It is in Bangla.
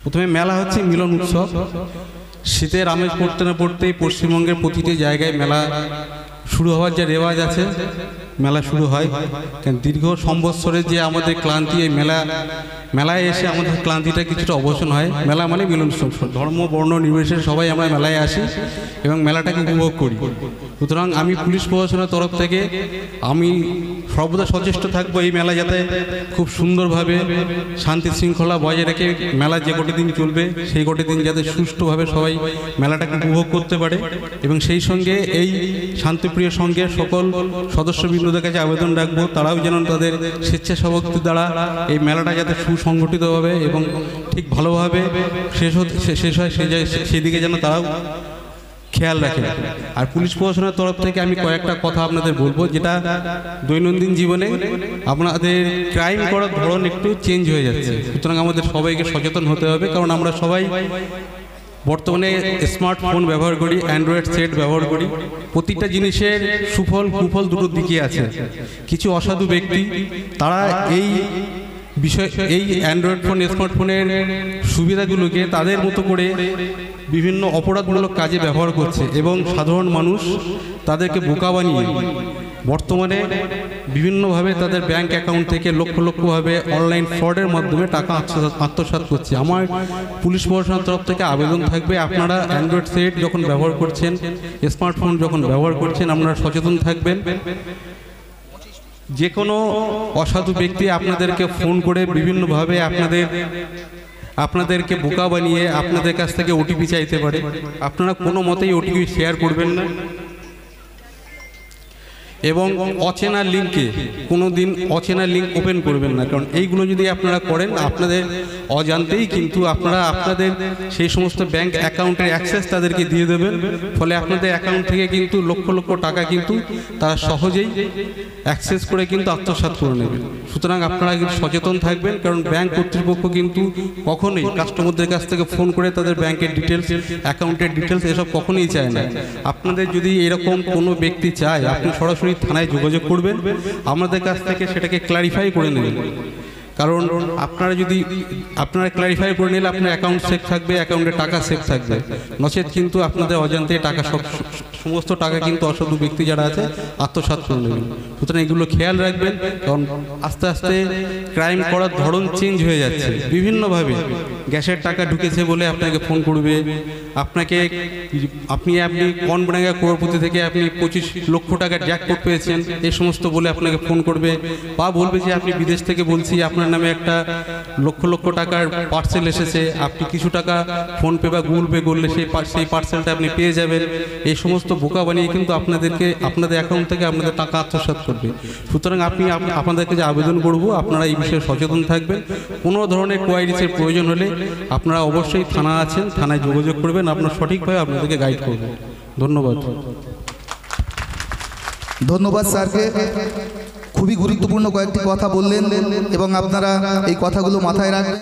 প্রথমে মেলা হচ্ছে মিলন উৎসব। শীতের আমেজ পড়তে না পড়তেই পশ্চিমবঙ্গের প্রতিটি জায়গায় মেলা শুরু হওয়ার যে রেওয়াজ আছে, মেলা শুরু হয়। কারণ দীর্ঘ সম্বৎসরের যে আমাদের ক্লান্তি, এই মেলায় এসে আমাদের ক্লান্তিটা কিছুটা অবসান হয়। মেলা মানে মিলন উৎসব, ধর্ম বর্ণ নির্বিশেষে সবাই আমরা মেলায় আসি এবং মেলাটাকে উপভোগ করি। সুতরাং আমি পুলিশ প্রশাসনের তরফ থেকে আমি সর্বদা সচেষ্ট থাকবো এই মেলা যাতে খুব সুন্দরভাবে শান্তি শৃঙ্খলা বজায় রেখে মেলা যে কটি দিন চলবে সেই কটি দিন যাতে সুষ্ঠুভাবে সবাই মেলাটাকে উপভোগ করতে পারে। এবং সেই সঙ্গে এই শান্তিপ্রিয় সংঘের সকল সদস্যবৃন্দদের কাছে আবেদন রাখবো, তারাও যেন তাদের স্বেচ্ছাসেবকদের দ্বারা এই মেলাটা যাতে সুসংগঠিতভাবে এবং ঠিক ভালোভাবে শেষ হয় সেদিকে যেন তারাও খেয়াল রাখে। আর পুলিশ প্রশাসনের তরফ থেকে আমি কয়েকটা কথা আপনাদের বলবো, যেটা দৈনন্দিন জীবনে আপনাদের ক্রাইম করার ধরন একটু চেঞ্জ হয়ে যাচ্ছে। সুতরাং আমাদের সবাইকে সচেতন হতে হবে, কারণ আমরা সবাই বর্তমানে স্মার্টফোন ব্যবহার করি, অ্যান্ড্রয়েড সেট ব্যবহার করি। প্রতিটা জিনিসের সুফল কুফল দুটো দিকই আছে। কিছু অসাধু ব্যক্তি তারা এই অ্যান্ড্রয়েড ফোন স্মার্টফোনের সুবিধাগুলোকে তাদের মতো করে বিভিন্ন অপরাধমূলক কাজে ব্যবহার করছে এবং সাধারণ মানুষ তাদেরকে বোকা বানিয়ে বর্তমানে বিভিন্নভাবে তাদের ব্যাংক অ্যাকাউন্ট থেকে লক্ষ লক্ষভাবে অনলাইন ফ্রডের মাধ্যমে টাকা আত্মসাৎ করছে। আমার পুলিশ প্রশাসনের তরফ থেকে আবেদন থাকবে, আপনারা অ্যান্ড্রয়েড সেট যখন ব্যবহার করছেন, স্মার্টফোন যখন ব্যবহার করছেন, আপনারা সচেতন থাকবেন। যে কোনো অসাধু ব্যক্তি আপনাদেরকে ফোন করে বিভিন্নভাবে আপনাদেরকে বোকা বানিয়ে আপনাদের কাছ থেকে ওটিপি চাইতে পারে। আপনারা কোনো মতেই ওটিপি শেয়ার করবেন না এবং অচেনা লিঙ্কে কোনো দিন অচেনা লিঙ্ক ওপেন করবেন না, কারণ এইগুলো যদি আপনারা করেন আপনাদের অজান্তেই কিন্তু আপনারা আপনাদের সেই সমস্ত ব্যাংক অ্যাকাউন্টের অ্যাক্সেস তাদেরকে দিয়ে দেবেন। ফলে আপনাদের অ্যাকাউন্ট থেকে কিন্তু লক্ষ লক্ষ টাকা কিন্তু তারা সহজেই অ্যাক্সেস করে কিন্তু আত্মসাৎ করে নেবেন। সুতরাং আপনারা কিন্তু সচেতন থাকবেন, কারণ ব্যাংক কর্তৃপক্ষ কিন্তু কখনোই কাস্টমারদের কাছ থেকে ফোন করে তাদের ব্যাংকের ডিটেলস, অ্যাকাউন্টের ডিটেলস এসব কখনোই চায় না। আপনাদের যদি এরকম কোনো ব্যক্তি চায়, আপনি সরাসরি থানায় যোগাযোগ করবেন, আমাদের কাছ থেকে সেটাকে ক্লারিফাই করে নেবেন। কারণ আপনারা ক্লারিফাই করে নিলে আপনার অ্যাকাউন্ট সেফ থাকবে, অ্যাকাউন্টে টাকা সেফ থাকবে। নচেত কিন্তু আপনাদের অজান্তে সমস্ত টাকা কিন্তু অসাধু ব্যক্তি যারা আছে আত্মসাৎ করে নেবেন। সুতরাং এগুলো খেয়াল রাখবেন, কারণ আস্তে আস্তে ক্রাইম করার ধরন চেঞ্জ হয়ে যাচ্ছে। বিভিন্নভাবে গ্যাসের টাকা ঢুকেছে বলে আপনাকে ফোন করবে, আপনি কনবডাঙ্গা করোড়পতি থেকে আপনি 25 লক্ষ টাকার জ্যাকপট পেয়েছেন এই সমস্ত বলে আপনাকে ফোন করবে, বা বলবে যে আপনি বিদেশ থেকে বলছি, আপনার নামে একটা লক্ষ লক্ষ টাকার পার্সেল এসেছে, আপনি কিছু টাকা ফোনপে বা গুগল পে করলে সেই পার্সেলটা আপনি পেয়ে যাবেন। এই সমস্ত বোকা বানিয়ে কিন্তু আপনাদের অ্যাকাউন্ট থেকে আপনাদের টাকা আত্মসাৎ করবে। সুতরাং আপনাদেরকে যে আবেদন করব, আপনারা এই বিষয়ে সচেতন থাকবেন। কোনো ধরনের কোয়ারিজের প্রয়োজন হলে আপনারা অবশ্যই থানা আছেন, থানায় যোগাযোগ করবেন, আপনারা সঠিকভাবে আপনাদেরকে গাইড করবেন। ধন্যবাদ। ধন্যবাদ স্যারকে, খুবই গুরুত্বপূর্ণ কয়েকটি কথা বললেন এবং আপনারা এই কথাগুলো মাথায় রাখবেন।